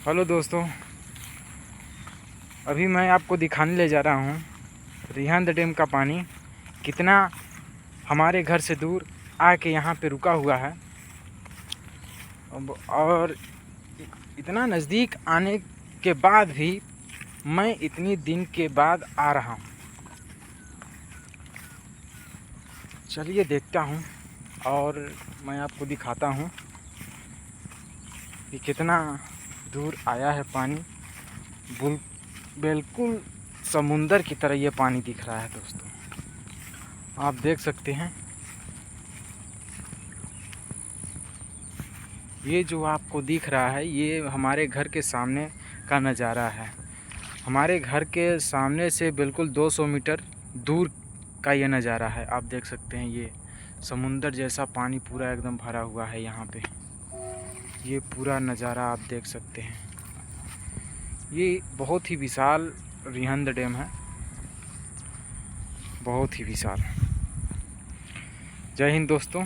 Hello दोस्तों, अभी मैं आपको दिखाने ले जा रहा हूँ रिहंद डैम का पानी कितना हमारे घर से दूर आके यहाँ पे रुका हुआ है और इतना नज़दीक आने के बाद भी मैं इतनी दिन के बाद आ रहा हूँ। चलिए देखता हूँ और मैं आपको दिखाता हूँ कि कितना दूर आया है पानी। बिल्कुल समुंदर की तरह ये पानी दिख रहा है दोस्तों, आप देख सकते हैं। ये जो आपको दिख रहा है ये हमारे घर के सामने का नज़ारा है। हमारे घर के सामने से बिल्कुल 200 मीटर दूर का ये नज़ारा है। आप देख सकते हैं ये समुंदर जैसा पानी पूरा एकदम भरा हुआ है यहाँ पे। ये पूरा नज़ारा आप देख सकते हैं। ये बहुत ही विशाल रिहंद डैम है, बहुत ही विशाल। जय हिंद दोस्तों।